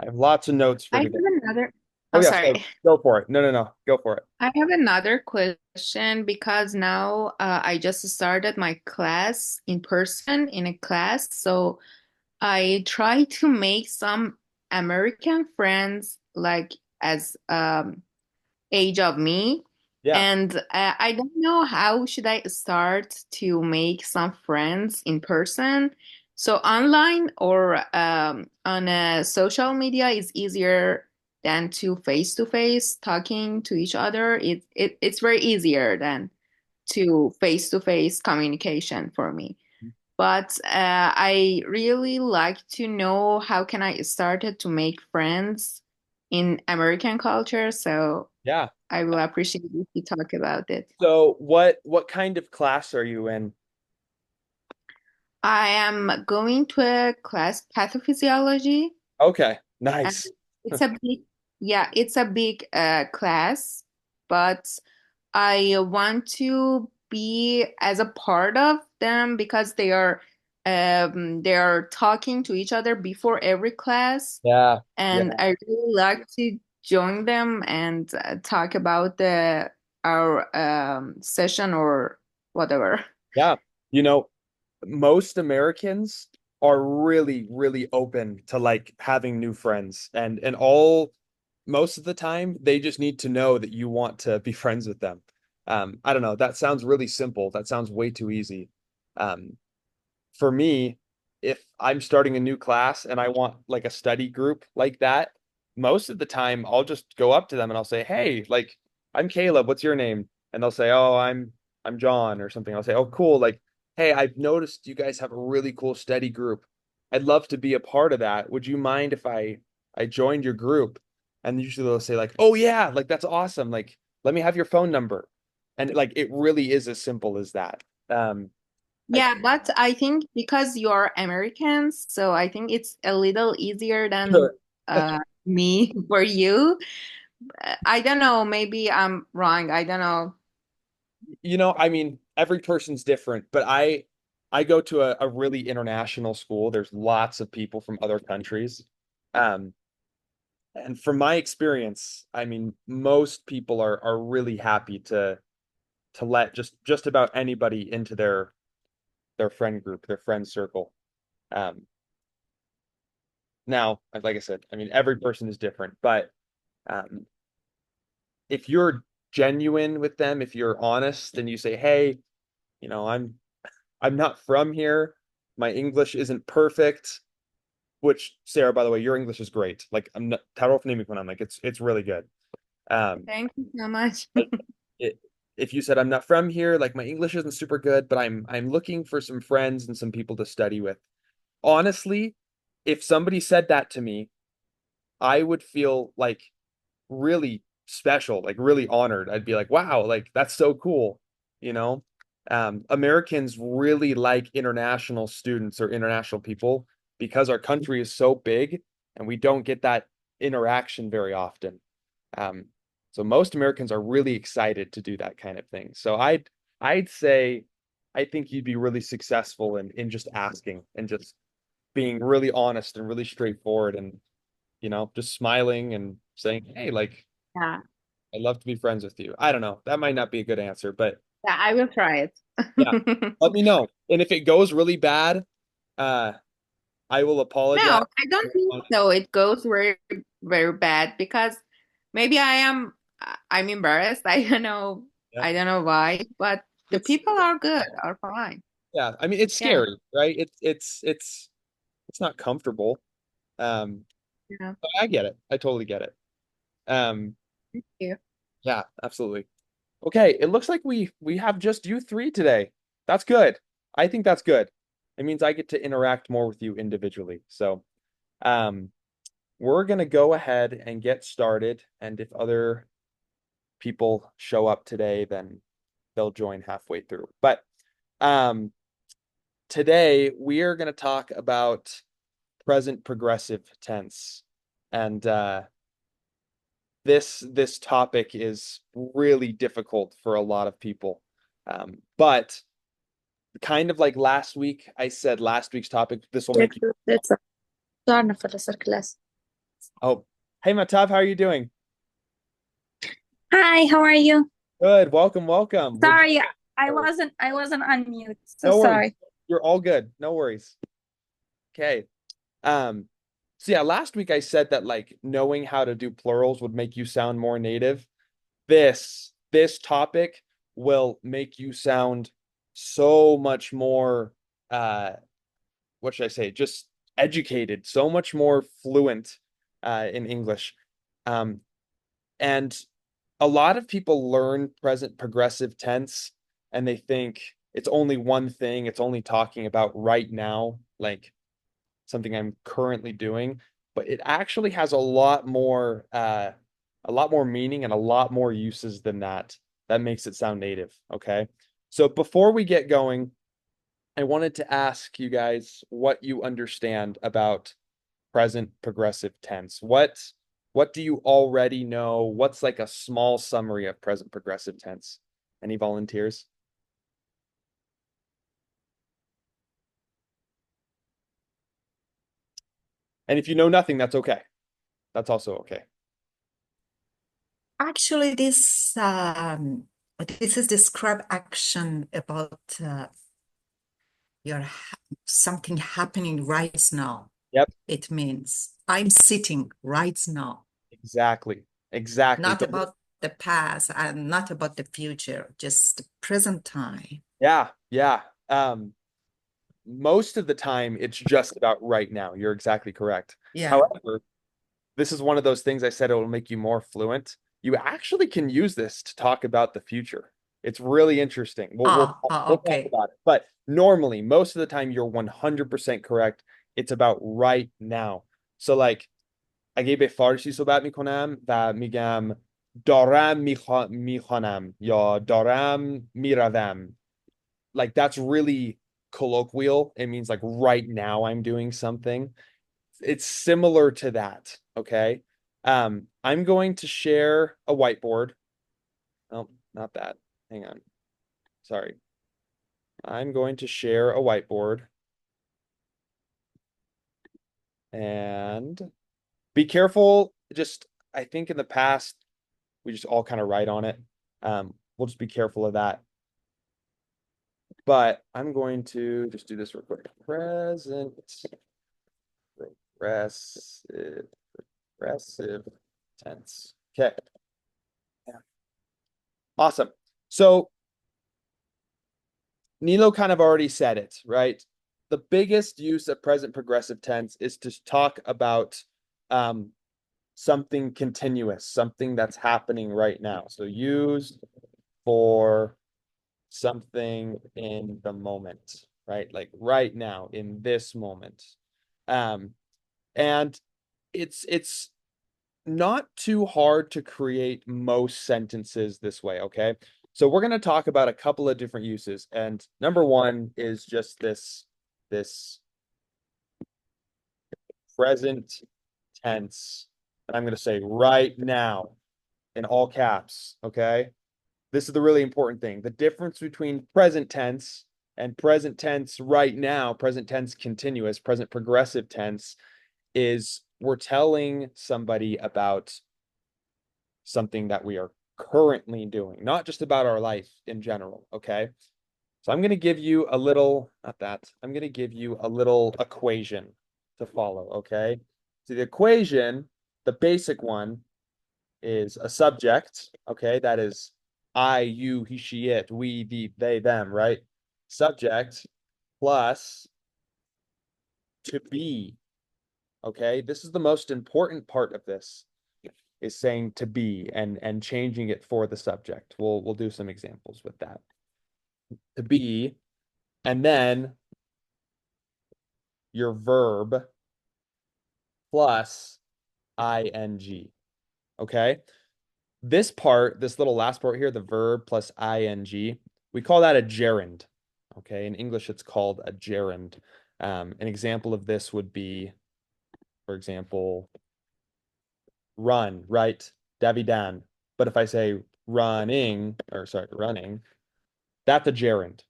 I have lots of notes I for have today. another, Oh oh, yeah, sorry. so go for it. No. Go for it. I have another question because now I just started my class in person in a class. So I try to make some American friends like as age of me. Yeah. And I don't know how should I start to make some friends in person. So online or on a social media is easier than to face talking to each other. It's very easier than to face communication for me. But I really like to know how can I started to make friends in American culture. So Yeah. I will appreciate if you talk about it. So what kind of class are you in? I am going to a class pathophysiology, Okay. and Nice. it's a big, yeah, it's a big class, but I want to be as a part of them because they are talking to each other before every class, Yeah. and Yeah. I really like to join them and talk about the our session or whatever. Yeah. You know, most Americans are really, really open to like having new friends and all most of the time they just need to know that you want to be friends with them. I don't know. That sounds really simple. That sounds way too easy. Um, for me, if I'm starting a new class and I want like a study group like that, most of the time I'll just go up to them and I'll say, "Hey, like I'm Caleb, what's your name?" And they'll say, "Oh, I'm John" or something. I'll say, "Oh, cool. Like, hey, I've noticed you guys have a really cool study group. I'd love to be a part of that. Would you mind if I joined your group?" And usually they'll say like, "Oh yeah, like that's awesome. Like, let me have your phone number." And like it really is as simple as that. I Yeah, but I think because you're Americans, so I think it's a little easier than Sure. me for you. I don't know, maybe I'm wrong. I don't know. I mean, every person's different, but I go to a really international school. There's lots of people from other countries. Um, and from my experience, I mean, most people are really happy to let just about anybody into their friend group, their friend circle. Um, now, like I said, I mean, every person is different, but um, if you're genuine with them, if you're honest and you say, "Hey, you know, I'm not from here. My English isn't perfect." Which, Sarah, by the way, your English is great. Like I'm not I'm like it's really good. Um, Thank you so much. like it, if you said I'm not from here, like my English isn't super good, but I'm looking for some friends and some people to study with. Honestly, if somebody said that to me, I would feel like really special, like really honored. I'd be like, wow, like that's so cool, you know? Americans really like international students or international people because our country is so big and we don't get that interaction very often. Um, so most Americans are really excited to do that kind of thing. So I'd say I think you'd be really successful in just asking and just being really honest and really straightforward and just smiling and saying, "Hey, like Yeah, I'd love to be friends with you." I don't know. That might not be a good answer, but yeah, I will try yeah, it. let me know. And if it goes really bad, uh, I will apologize. No, I don't think so. It goes very, very bad because maybe I'm embarrassed. I don't know. Yeah, I don't know why, but the it's people are good, are fine. yeah. I mean, it's Yeah, scary, right? It's not comfortable. Um, yeah. but I get it. I totally get it. Um, Thank you. yeah, absolutely. Okay, it looks like we have just you three today. That's good. I think that's good. It means I get to interact more with you individually. So, um, we're gonna go ahead and get started. And if other people show up today, then they'll join halfway through. But um, today we are gonna talk about present progressive tense, and this topic is really difficult for a lot of people. But kind of like last week, I said last week's topic, this will make you. Let's start for the class. Oh, hey Matav, how are you doing? Hi, how are you? Good. Welcome, welcome. We're Sorry, I or- wasn't I wasn't on mute. So no worries. sorry. You're all good. No worries. Okay. Um, so yeah, last week I said that like knowing how to do plurals would make you sound more native. This topic will make you sound so much more what should I say? Just educated, so much more fluent in English. Um, and a lot of people learn present progressive tense and they think it's only one thing, it's only talking about right now, like something I'm currently doing, but it actually has a lot more meaning and a lot more uses than that. That makes it sound native, okay? So before we get going, I wanted to ask you guys what you understand about present progressive tense. What do you already know? What's like a small summary of present progressive tense? Any volunteers? And if you know nothing, that's okay. That's also okay. Actually, this is describe action about something happening right now. Yep, It means I'm sitting right now, exactly. Exactly. not about the past and not about the future, just the present time. Yeah, yeah. Most of the time it's just about right now. You're exactly correct. Yeah. However, this is one of those things I said it will make you more fluent. You actually can use this to talk about the future. It's really interesting. We'll talk Okay. about it. But normally, most of the time, you're 100% correct. It's about right now. So like, اگه به فارسی صحبت میکنم و میگم دارم میخوانم یا دارم میروم. Like that's really colloquial. It means like right now I'm doing something. It's similar to that. Okay. I'm going to share a whiteboard. Oh, not that. Hang on. Sorry. I'm going to share a whiteboard and be careful. Just, I think in the past, we just all kind of write on it. We'll just be careful of that. But I'm going to just do this real quick. Present, progressive tense. Okay. Yeah. Awesome. So Nilo kind of already said it, right? The biggest use of present progressive tense is to talk about something continuous, something that's happening right now. So used for something in the moment, right? Like right now, in this moment. And it's not too hard to create most sentences this way, okay? So we're going to talk about a couple of different uses. And number one is just this present tense. And I'm going to say right now in all caps, okay? This is the really important thing. The difference between present tense and present tense right now, present tense continuous, present progressive tense is we're telling somebody about something that we are currently doing, not just about our life in general, okay? So I'm going to give you a little, not that, I'm going to give you a little equation to follow, okay? So the equation, the basic one is a subject, okay? That is I, you, he, she, it, we, the, they, them, right? Subject plus to be, okay? This is the most important part of this is saying to be and changing it for the subject. We'll do some examples with that. To be, and then your verb plus ing. Okay? This part, this little last part here, the verb plus ing, we call that a gerund. Okay? In English, it's called a gerund. An example of this would be, for example, run, right? Davidan. But if I say running, that's a gerund.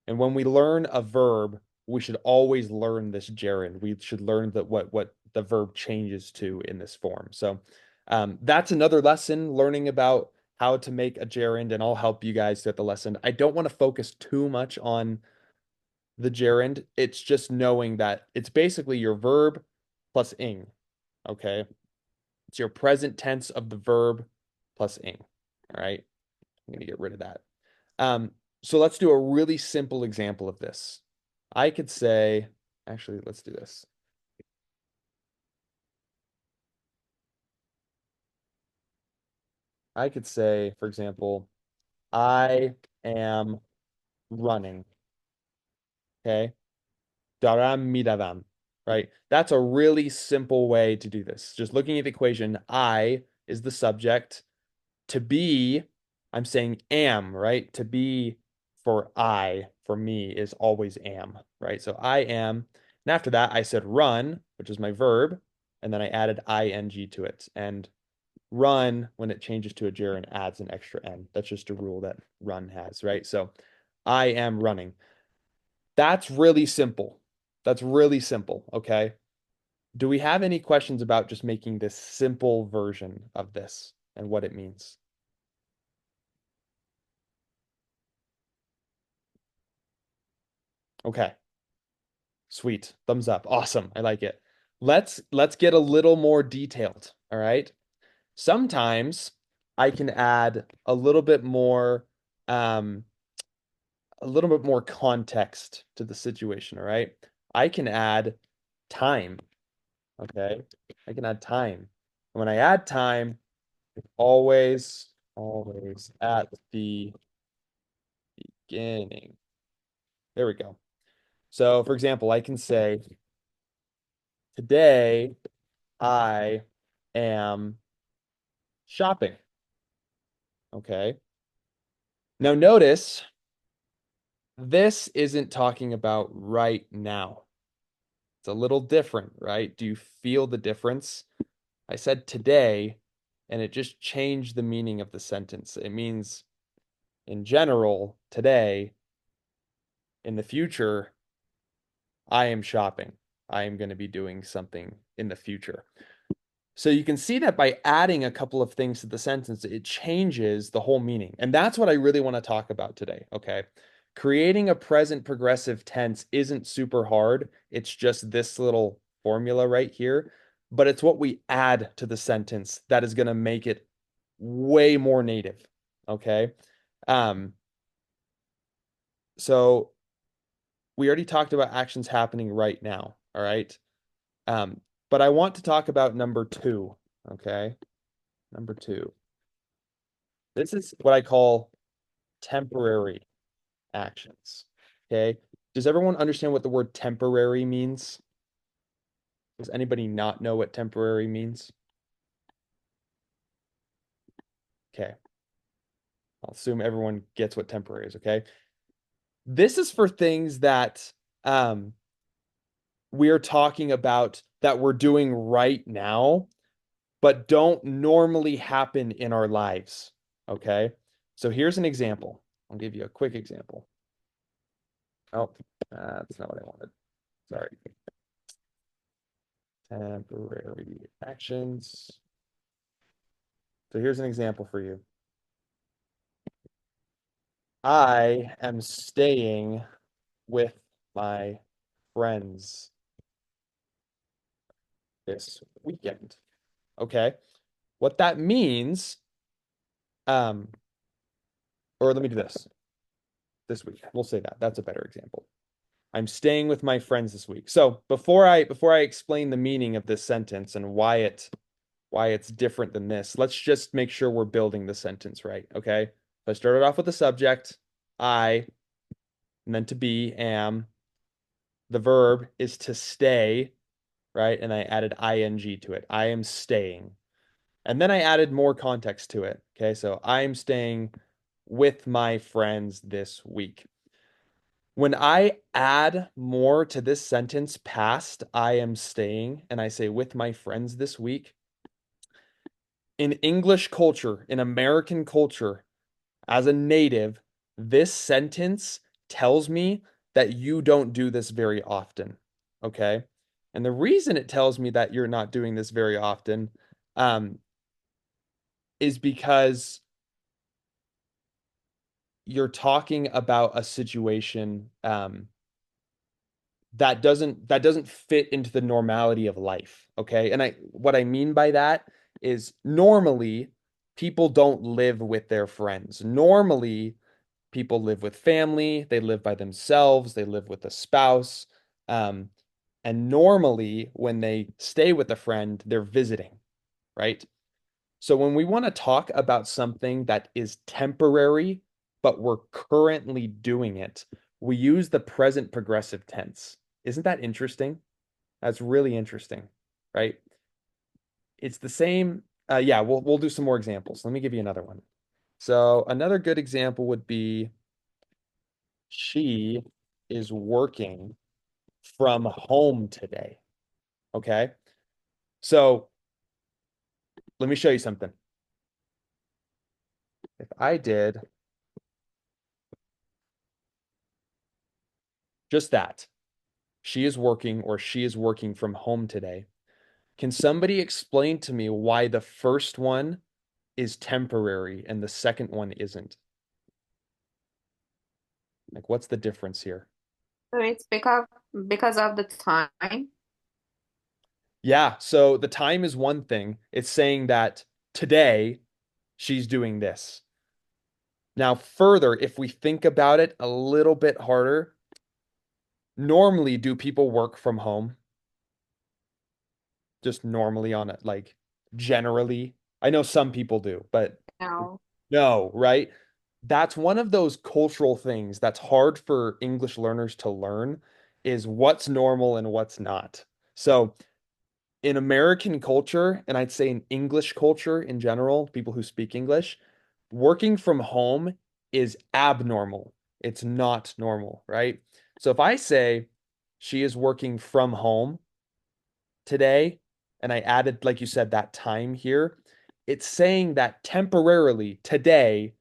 And when we learn a verb, we should always learn this gerund. We should learn that what the verb changes to in this form. So that's another lesson, learning about how to make a gerund, and I'll help you guys throughout the lesson. I don't want to focus too much on the gerund. It's just knowing that it's basically your verb plus ing, okay? It's your present tense of the verb plus ing, all right? I'm going to get rid of that. So let's do a really simple example of this. I could say, actually, let's do this. I could say, for example, I am running, okay? Daram midavam, right? That's a really simple way to do this. Just looking at the equation, I is the subject. To be, I'm saying am, right? To be for I, for me, is always am, right? So I am. And after that, I said run, which is my verb. And then I added ing to it. And run, when it changes to a gerund, adds an extra n. That's just a rule that run has, right? So I am running. That's really simple. That's really simple, okay? Do we have any questions about just making this simple version of this and what it means? Okay. Sweet. Thumbs up. Awesome. I like it. Let's get a little more detailed, all right? Sometimes I can add a little bit more context to the situation, all right? I can add time, okay? I can add time. And when I add time, always at the beginning. There we go. So, for example, I can say, today I am shopping. Okay. Now notice, this isn't talking about right now. It's a little different, right? Do you feel the difference? I said today, and it just changed the meaning of the sentence. It means, in general, today. In the future, I am shopping. I am going to be doing something in the future. So you can see that by adding a couple of things to the sentence, it changes the whole meaning. And that's what I really want to talk about today, okay? Creating a present progressive tense isn't super hard. It's just this little formula right here, but it's what we add to the sentence that is going to make it way more native, okay? So we already talked about actions happening right now, all right? But I want to talk about number 2, okay? Number 2. This is what I call temporary actions, okay? Does everyone understand what the word temporary means? Does anybody not know what temporary means? Okay. I'll assume everyone gets what temporary is, okay? This is for things that we are talking about that we're doing right now, but don't normally happen in our lives, okay? So here's an example. I'll give you a quick example. Oh, that's not what I wanted. Sorry. Temporary actions. So here's an example for you. I am staying with my friends this weekend. Okay. What that means, or let me do this week. We'll say that. That's a better example. I'm staying with my friends this week. So before I explain the meaning of this sentence and why it's different than this, let's just make sure we're building the sentence right, okay? So I started off with the subject, I, and then to be, am. The verb is to stay, right? And I added ing to it. I am staying. And then I added more context to it, okay? So I'm staying with my friends this week. When I add more to this sentence past I am staying and I say with my friends this week, in English culture, in American culture, as a native, this sentence tells me that you don't do this very often. Okay. And the reason it tells me that you're not doing this very often is because you're talking about a situation that doesn't fit into the normality of life. Okay. And what I mean by that is normally people don't live with their friends. Normally people live with family, they live by themselves, they live with a spouse. And normally when they stay with a friend, they're visiting, right? So when we want to talk about something that is temporary, but we're currently doing it, we use the present progressive tense. Isn't that interesting? That's really interesting, right? It's the same. Yeah, we'll do some more examples. Let me give you another one. So another good example would be she is working from home today. Okay. So let me show you something. If I did just that, she is working or she is working from home today. Can somebody explain to me why the first one is temporary and the second one isn't? Like, what's the difference here? So it's because of the time. Yeah, so the time is one thing. It's saying that today she's doing this. Now, further, if we think about it a little bit harder, normally do people work from home? Just normally on it, like generally. I know some people do, but No. no, right? That's one of those cultural things that's hard for English learners to learn is what's normal and what's not. So in American culture, and I'd say in English culture in general, people who speak English, working from home is abnormal. It's not normal, right? So if I say she is working from home today, and I added, like you said, that time here, it's saying that temporarily today,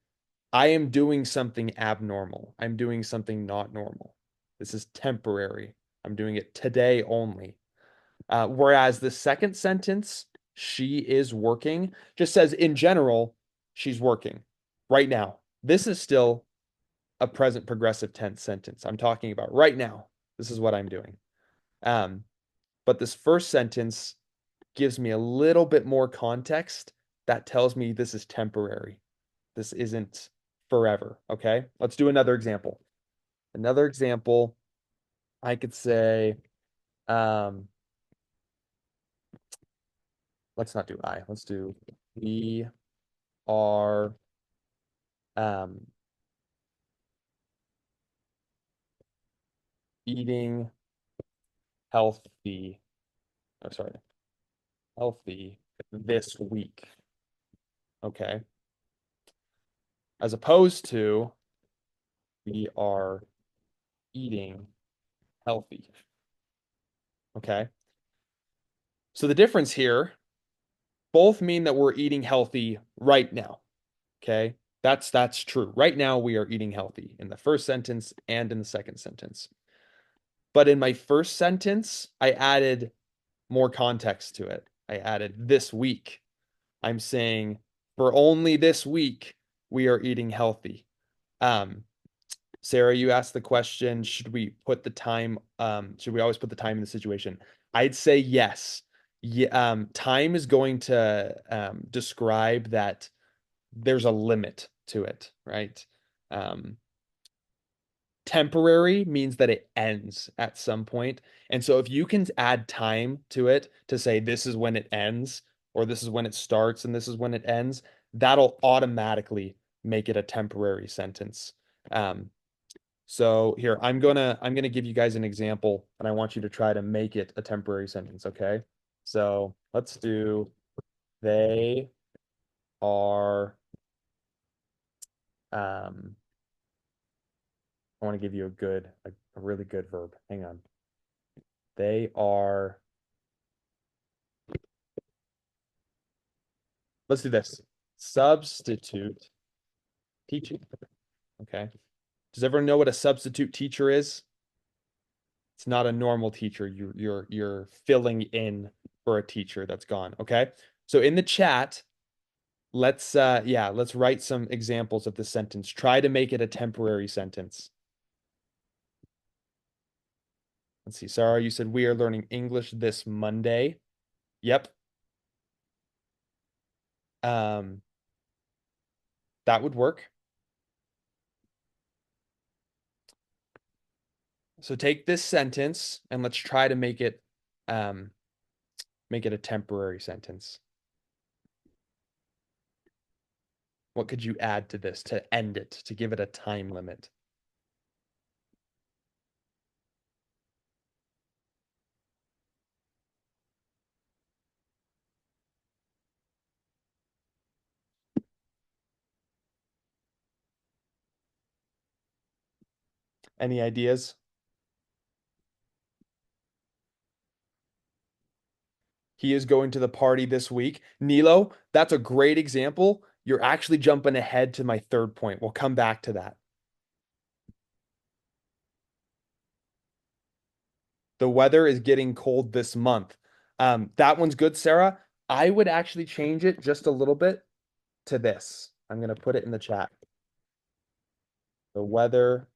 I am doing something abnormal. I'm doing something not normal. This is temporary. I'm doing it today only. Whereas the second sentence, she is working, just says in general, she's working right now. This is still a present progressive tense sentence. I'm talking about right now. This is what I'm doing. But this first sentence gives me a little bit more context that tells me this is temporary. This isn't forever. Okay, let's do another example. Another example, I could say, let's not do I. Let's do we are eating healthy. Oh, sorry, healthy this week. Okay. As opposed to we are eating healthy. Okay. So the difference here, both mean that we're eating healthy right now. Okay. That's true. Right now we are eating healthy in the first sentence and in the second sentence. But in my first sentence, I added more context to it. I added this week. I'm saying for only this week, we are eating healthy. Sarah, you asked the question, should we put the time, should we always put the time in the situation? I'd say yes. Yeah, time is going to describe that there's a limit to it, right? Temporary means that it ends at some point. And so if you can add time to it to say this is when it ends, or this is when it starts and this is when it ends, that'll automatically make it a temporary sentence. So here, I'm gonna give you guys an example, and I want you to try to make it a temporary sentence, okay? So let's do they are I want to give you a really good verb. Hang on. They are, let's do this. Substitute teaching. Okay. Does everyone know what a substitute teacher is? It's not a normal teacher. You're filling in for a teacher that's gone. Okay. So in the chat, let's write some examples of this sentence. Try to make it a temporary sentence. Let's see. Sarah, you said we are learning English this Monday. Yep. That would work. So take this sentence and let's try to make it a temporary sentence. What could you add to this to end it, to give it a time limit? Any ideas? He is going to the party this week. Nilo, that's a great example. You're actually jumping ahead to my third point. We'll come back to that. The weather is getting cold this month. That one's good, Sarah. I would actually change it just a little bit to this. I'm going to put it in the chat. The weather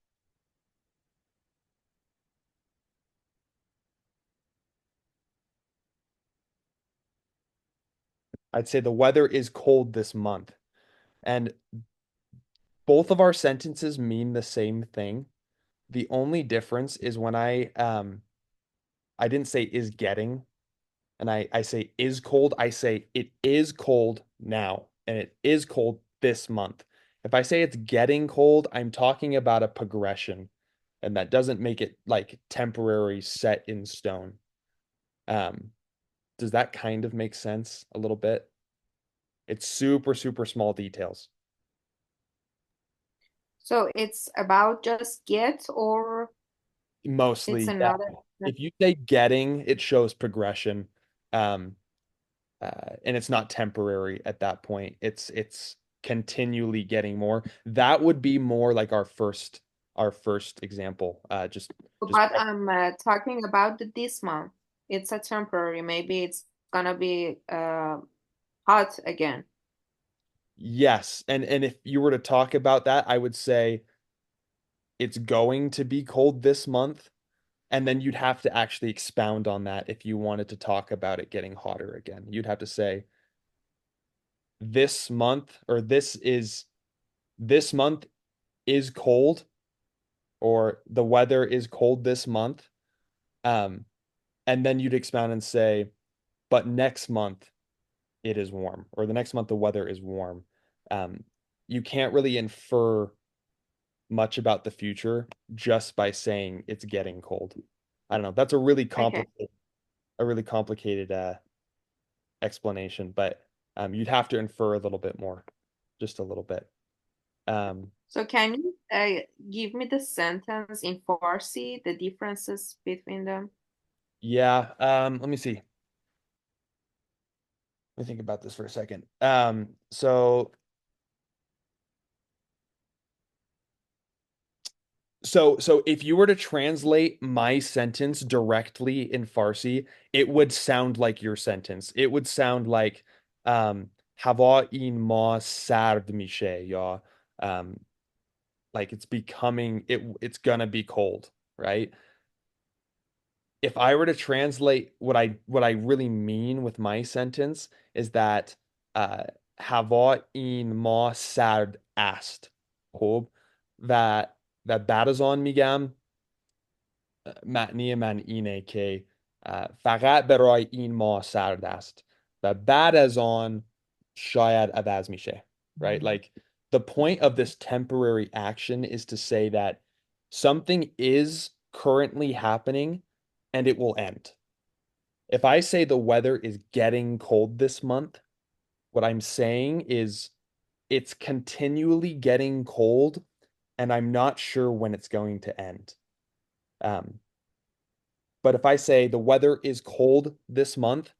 I'd say the weather is cold this month. And both of our sentences mean the same thing. The only difference is when I didn't say is getting, and I say is cold, I say it is cold now, and it is cold this month. If I say it's getting cold, I'm talking about a progression, and that doesn't make it like temporary set in stone. Does that kind of make sense a little bit? It's super, super small details. So it's about just get, or Mostly, it's yeah. another. If you say getting, it shows progression. And it's not temporary at that point. It's continually getting more. That would be more like our first example. Just But I'm talking about this month. It's a temporary. Maybe it's gonna be hot again. yes. And if you were to talk about that, I would say it's going to be cold this month. And then you'd have to actually expound on that if you wanted to talk about it getting hotter again. You'd have to say this month, or this month is cold, or the weather is cold this month. And then you'd expound and say, but next month it is warm, or the next month the weather is warm. You can't really infer much about the future just by saying it's getting cold. I don't know. That's a really complicated, explanation, but you'd have to infer a little bit more, just a little bit. So can you give me the sentence in Farsi, the differences between them? Yeah. Let me see. Let me think about this for a second. So if you were to translate my sentence directly in Farsi, it would sound like your sentence. It would sound like hava in ma sard mishe, ya. Like it's gonna be cold, right? If I were to translate what I really mean with my sentence is that hava in ma sard ast. خب و بعد از آن میگم معنی من اینه که فقط برای این ماه سرد است و بعد از آن شاید عوض میشه, right? Like the point of this temporary action is to say that something is currently happening and it will end. If I say the weather is getting cold this month, what I'm saying is it's continually getting cold and I'm not sure when it's going to end. But if I say the weather is cold this month,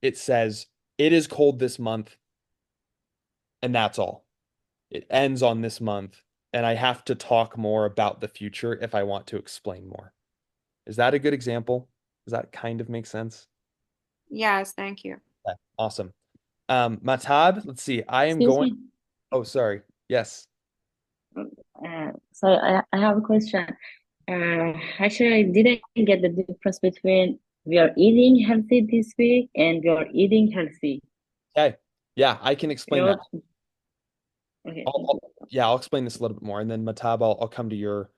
it says it is cold this month, and that's all. It ends on this month, and I have to talk more about the future if I want to explain more. Is that a good example? Does that kind of make sense? Yes, thank you. Okay, awesome. Matab, let's see. I am Excuse going. me. Oh, sorry. Yes. So I have a question. Actually, I didn't get the difference between we are eating healthy this week and we are eating healthy. Okay. Yeah, I can You explain know, that. okay. I'll explain this a little bit more, and then Matab, I'll come to your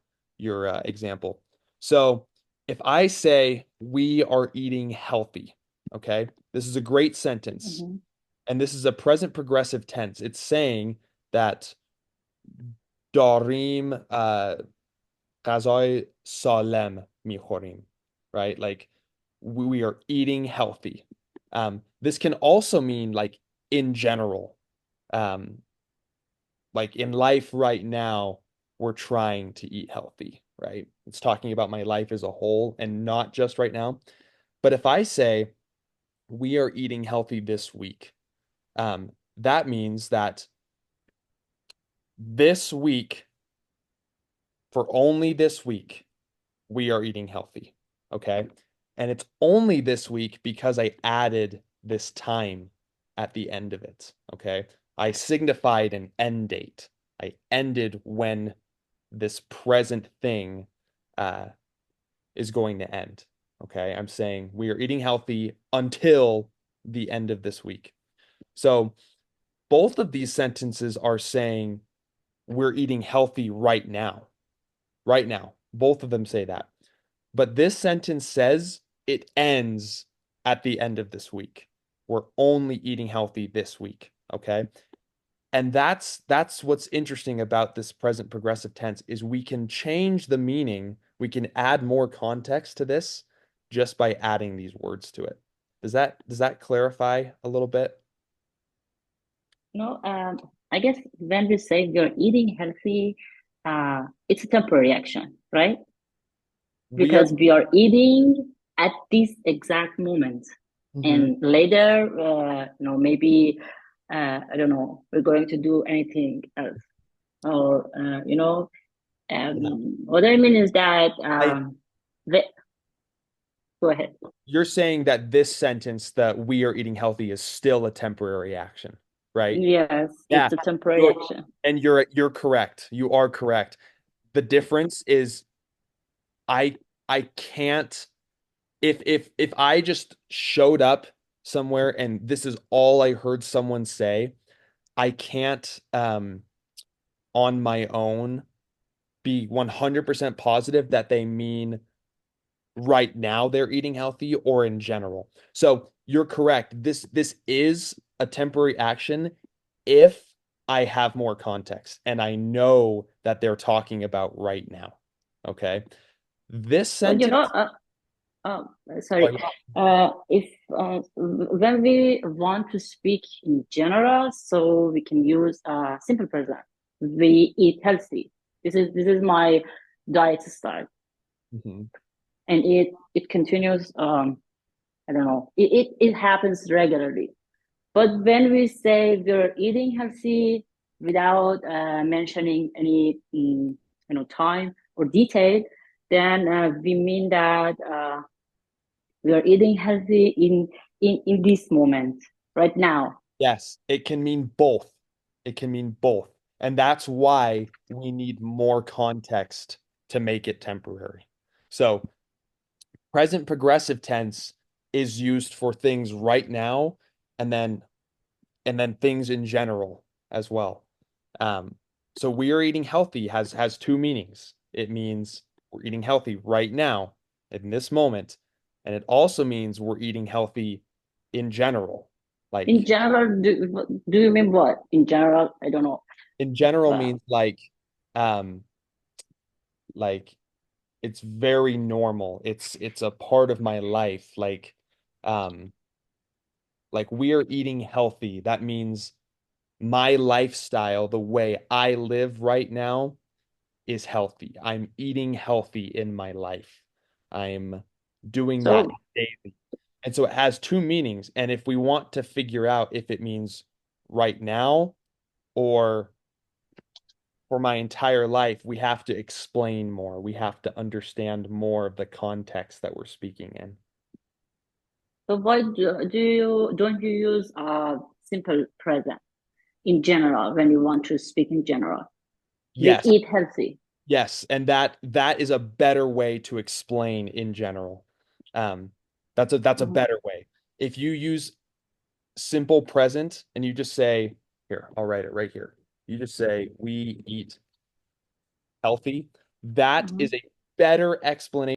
example. So if I say we are eating healthy, okay, this is a great sentence, Mhm. and this is a present progressive tense. It's saying that داریم غذای سالم میخوریم, right? Like we are eating healthy. This can also mean like in general. Like in life right now, we're trying to eat healthy, right? It's talking about my life as a whole and not just right now. But if I say we are eating healthy this week, that means that this week, for only this week, we are eating healthy. Okay. And it's only this week because I added this time at the end of it. Okay. I signified an end date. I ended when this present thing is going to end. Okay. I'm saying we are eating healthy until the end of this week. So both of these sentences are saying we're eating healthy right now. Right now. Both of them say that. But this sentence says it ends at the end of this week. We're only eating healthy this week. Okay. And that's what's interesting about this present progressive tense is we can change the meaning. We can add more context to this just by adding these words to it. Does that clarify a little bit? No, I guess when we say we are eating healthy, it's a temporary action, right? We are Because we are eating at this exact moment. Mhm. And later, maybe, I don't know, we're going to do anything else. Or, what I mean is that, the, go ahead. You're saying that this sentence that we are eating healthy is still a temporary action, right? Yes, Yeah. it's a temporary You're- action. And you're correct. You are correct. The difference is I can't if I just showed up somewhere and this is all I heard someone say, I can't on my own be 100% positive that they mean right now they're eating healthy or in general. So you're correct. This is a temporary action if I have more context and I know that they're talking about right now. Okay. This But sentence. sorry. If when we want to speak in general, so we can use simple present. We eat healthy. This is my diet style, Mhm. and it continues. I don't know. It happens regularly. But when we say we're eating healthy without mentioning any time or detail, then we mean that we are eating healthy in this moment, right now. Yes, it can mean both. It can mean both. And that's why we need more context to make it temporary. So, present progressive tense is used for things right now and then things in general as well. So we are eating healthy has two meanings. It means we're eating healthy right now in this moment, and it also means we're eating healthy in general. Like In general, do you mean what? In general, I don't know. in general Wow. means like it's very normal. It's a part of my life. Um like we are eating healthy. That means my lifestyle, the way I live right now is healthy. I'm eating healthy in my life. I'm doing that So, daily. And so it has two meanings. And if we want to figure out if it means right now or for my entire life, we have to explain more. We have to understand more of the context that we're speaking in. So why don't you use simple present in general when you want to speak in general? Yes. Like eat healthy. Yes, and that is a better way to explain in general. That's a better way. If you use simple present and you just say, here, I'll write it right here. You just say, we eat healthy. That is a better explanation